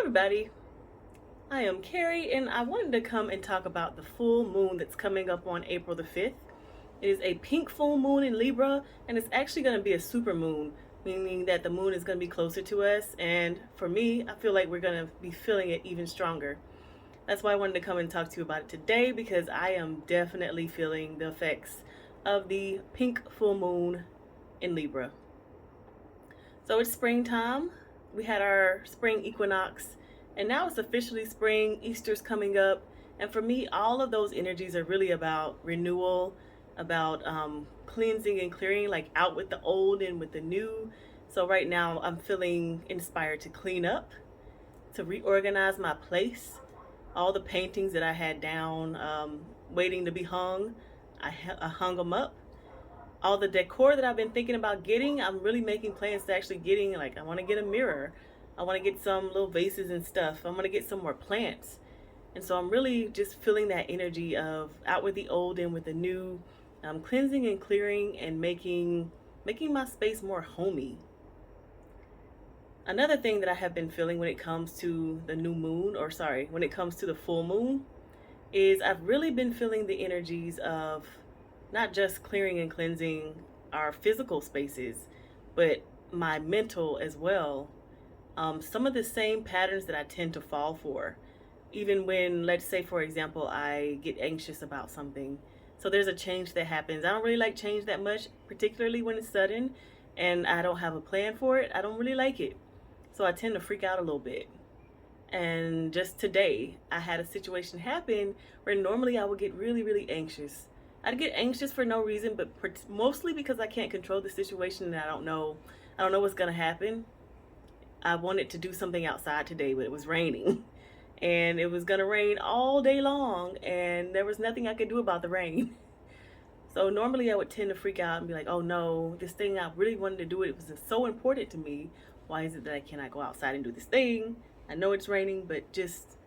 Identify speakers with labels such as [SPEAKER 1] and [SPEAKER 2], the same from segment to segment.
[SPEAKER 1] Everybody, I am Carrie, and I wanted to come and talk about the full moon that's coming up on April the 5th. It is a pink full moon in Libra, and it's actually going to be a super moon, meaning that the moon is going to be closer to us. And for me, I feel like we're going to be feeling it even stronger. That's why I wanted to come and talk to you about it today, because I am definitely feeling the effects of the pink full moon in Libra. So it's springtime. We had our spring equinox, and now it's officially spring. Easter's coming up. And for me, all of those energies are really about renewal, about cleansing and clearing, like out with the old and with the new. So right now, I'm feeling inspired to clean up, to reorganize my place. All the paintings that I had down, waiting to be hung, I hung them up. All the decor that I've been thinking about getting, I'm really making plans to actually getting, like, I want to get a mirror. I want to get some little vases and stuff. I'm going to get some more plants. And so I'm really just feeling that energy of out with the old and with the new, cleansing and clearing and making my space more homey. Another thing that I have been feeling when it comes to the new moon, or sorry, when it comes to the full moon, is I've really been feeling the energies of not just clearing and cleansing our physical spaces, but my mental as well. Some of the same patterns that I tend to fall for, even when, let's say, for example, I get anxious about something. So there's a change that happens. I don't really like change that much, particularly when it's sudden and I don't have a plan for it. I don't really like it. So I tend to freak out a little bit. And just today, I had a situation happen where normally I would get really, really anxious. I'd get anxious for no reason, but mostly because I can't control the situation and I don't know what's gonna happen. I wanted to do something outside today, but it was raining. And it was gonna rain all day long, and there was nothing I could do about the rain. So normally I would tend to freak out and be like, oh no, this thing I really wanted to do, it was so important to me. Why is it that I cannot go outside and do this thing? I know it's raining, but just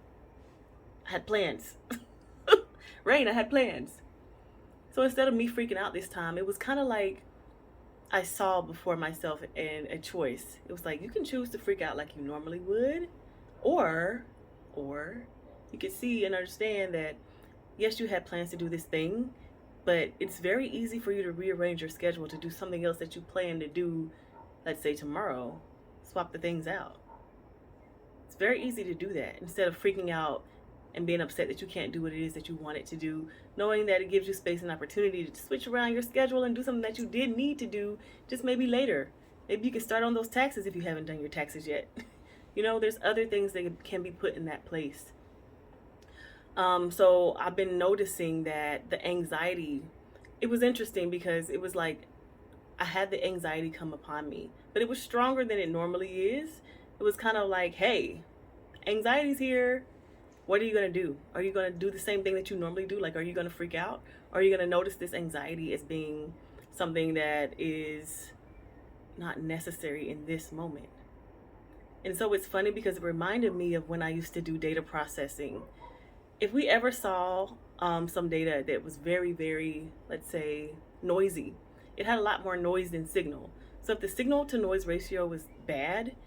[SPEAKER 1] I had plans. Rain, I had plans. So instead of me freaking out this time, it was kind of like I saw before myself and a choice. It was like, you can choose to freak out like you normally would, or you could see and understand that yes, you had plans to do this thing, but it's very easy for you to rearrange your schedule to do something else that you plan to do, let's say tomorrow. Swap the things out. It's very easy to do that instead of freaking out and being upset that you can't do what it is that you want it to do, knowing that it gives you space and opportunity to switch around your schedule and do something that you did need to do, just maybe later. Maybe you can start on those taxes if you haven't done your taxes yet. There's other things that can be put in that place. So I've been noticing that the anxiety, it was interesting because it was like I had the anxiety come upon me, but it was stronger than it normally is. It was kind of like, hey, anxiety's here. What are you going to do? Are you going to do the same thing that you normally do? Like, are you going to freak out? Or are you going to notice this anxiety as being something that is not necessary in this moment? And so it's funny because it reminded me of when I used to do data processing. If we ever saw some data that was very, very, let's say, noisy, it had a lot more noise than signal. So if the signal to noise ratio was bad,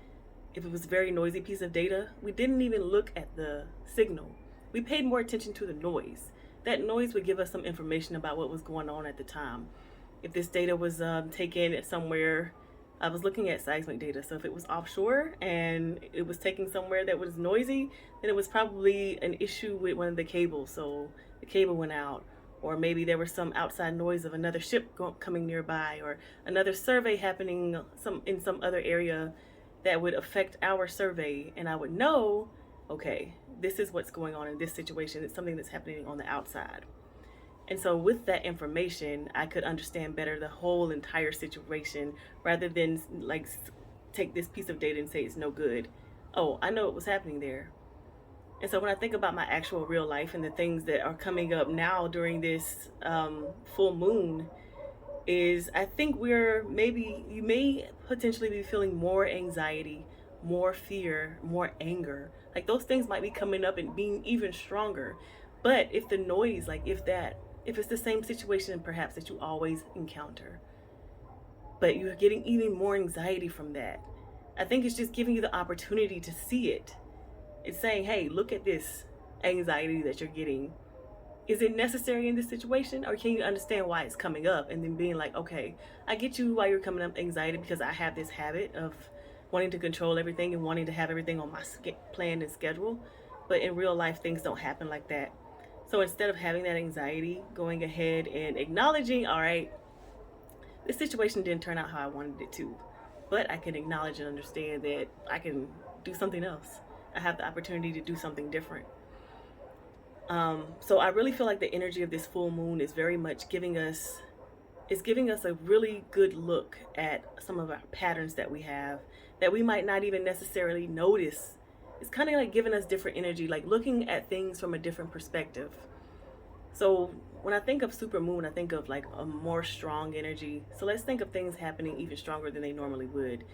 [SPEAKER 1] if it was a very noisy piece of data, we didn't even look at the signal. We paid more attention to the noise. That noise would give us some information about what was going on at the time. If this data was taken at somewhere, I was looking at seismic data. So if it was offshore and it was taken somewhere that was noisy, then it was probably an issue with one of the cables. So the cable went out, or maybe there was some outside noise of another ship coming nearby, or another survey happening in some other area that would affect our survey, and I would know, okay, this is what's going on in this situation. It's something that's happening on the outside. And so with that information, I could understand better the whole entire situation rather than like take this piece of data and say it's no good. Oh, I know what was happening there. And so when I think about my actual real life and the things that are coming up now during this full moon, is I think you may potentially be feeling more anxiety, more fear, more anger. Like those things might be coming up and being even stronger. But if the noise, if it's the same situation perhaps that you always encounter, but you're getting even more anxiety from that, I think it's just giving you the opportunity to see it It's saying, hey, look at this anxiety that you're getting. Is it necessary in this situation, or can you understand why it's coming up? And then being like, okay, I get you why you're coming up anxiety, because I have this habit of wanting to control everything and wanting to have everything on my plan and schedule. But in real life, things don't happen like that. So instead of having that anxiety, going ahead and acknowledging, all right, this situation didn't turn out how I wanted it to, but I can acknowledge and understand that I can do something else. I have the opportunity to do something different. So I really feel like the energy of this full moon is very much giving us a really good look at some of our patterns that we have that we might not even necessarily notice. It's kind of like giving us different energy, like looking at things from a different perspective. So when I think of super moon, I think of like a more strong energy. So let's think of things happening even stronger than they normally would.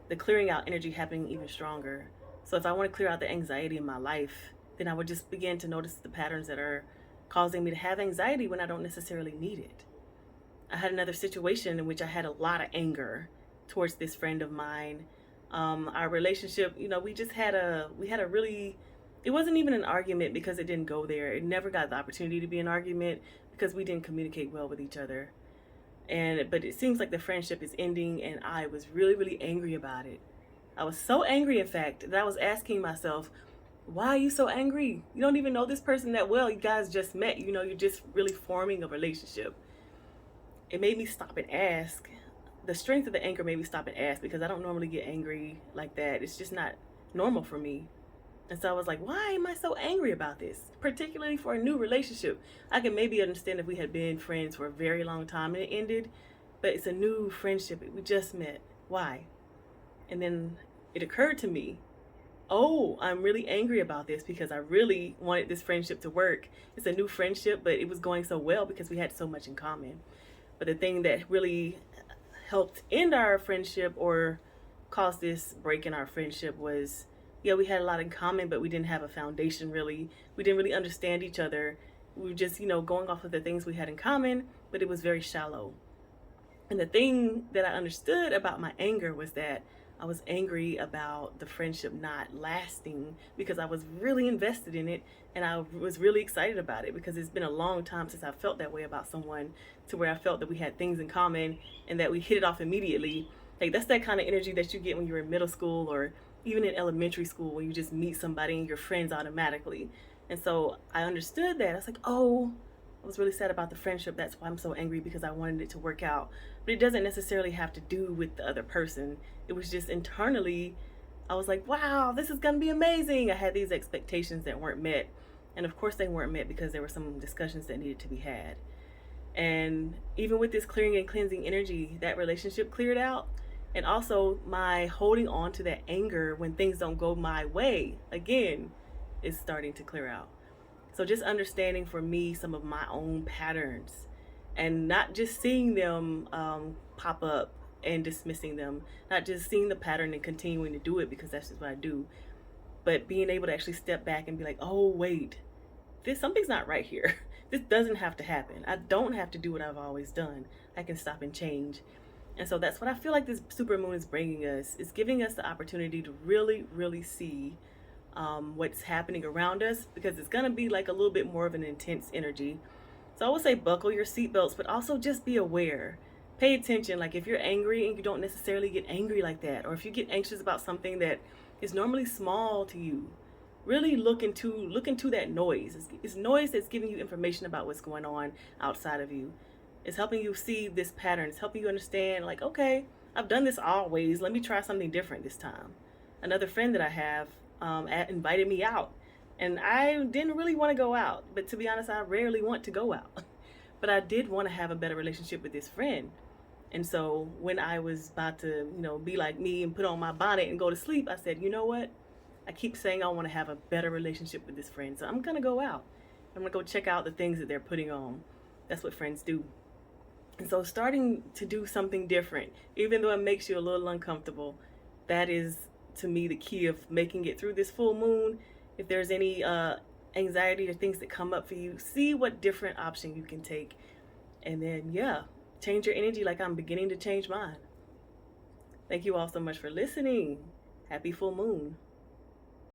[SPEAKER 1] The clearing out energy happening even stronger. So if I want to clear out the anxiety in my life, then I would just begin to notice the patterns that are causing me to have anxiety when I don't necessarily need it. I had another situation in which I had a lot of anger towards this friend of mine. Our relationship, we just had a really, it wasn't even an argument because it didn't go there. It never got the opportunity to be an argument because we didn't communicate well with each other. But it seems like the friendship is ending, and I was really, really angry about it. I was so angry, in fact, that I was asking myself, why are you so angry? You don't even know this person that well. You guys just met. You're just really forming a relationship. It made me stop and ask. The strength of the anger made me stop and ask, because I don't normally get angry like that. It's just not normal for me. And so I was like, why am I so angry about this? Particularly for a new relationship. I can maybe understand if we had been friends for a very long time and it ended, but it's a new friendship. We just met. Why? And then it occurred to me, oh, I'm really angry about this because I really wanted this friendship to work. It's a new friendship, but it was going so well because we had so much in common. But the thing that really helped end our friendship or caused this break in our friendship was, yeah, we had a lot in common, but we didn't have a foundation really. We didn't really understand each other. We were just, going off of the things we had in common, but it was very shallow. And the thing that I understood about my anger was that I was angry about the friendship not lasting because I was really invested in it, and I was really excited about it because it's been a long time since I felt that way about someone, to where I felt that we had things in common and that we hit it off immediately. Like, that's that kind of energy that you get when you're in middle school or even in elementary school, when you just meet somebody and you're friends automatically. And so I understood that. I was like, oh, I was really sad about the friendship. That's why I'm so angry, because I wanted it to work out. But it doesn't necessarily have to do with the other person. It was just internally, I was like, wow, this is going to be amazing. I had these expectations that weren't met. And of course they weren't met because there were some discussions that needed to be had. And even with this clearing and cleansing energy, that relationship cleared out. And also my holding on to that anger when things don't go my way, again, is starting to clear out. So just understanding for me some of my own patterns, and not just seeing them pop up and dismissing them, not just seeing the pattern and continuing to do it because that's just what I do, but being able to actually step back and be like, oh, wait, something's not right here. This doesn't have to happen. I don't have to do what I've always done. I can stop and change. And so that's what I feel like this super moon is bringing us. It's giving us the opportunity to really, really see what's happening around us, because it's going to be like a little bit more of an intense energy. So I would say buckle your seatbelts, but also just be aware. Pay attention. Like, if you're angry and you don't necessarily get angry like that, or if you get anxious about something that is normally small to you, really look into that noise. It's noise that's giving you information about what's going on outside of you. It's helping you see this pattern. It's helping you understand, like, okay, I've done this always. Let me try something different this time. Another friend that I have invited me out, and I didn't really want to go out, but to be honest, I rarely want to go out. But I did want to have a better relationship with this friend. And so when I was about to, be like me and put on my bonnet and go to sleep, I said, you know what? I keep saying I want to have a better relationship with this friend, so I'm going to go out. I'm going to go check out the things that they're putting on. That's what friends do. And so starting to do something different, even though it makes you a little uncomfortable, that is, to me, the key of making it through this full moon. If there's any anxiety or things that come up for you, see what different option you can take. And then, change your energy like I'm beginning to change mine. Thank you all so much for listening. Happy full moon.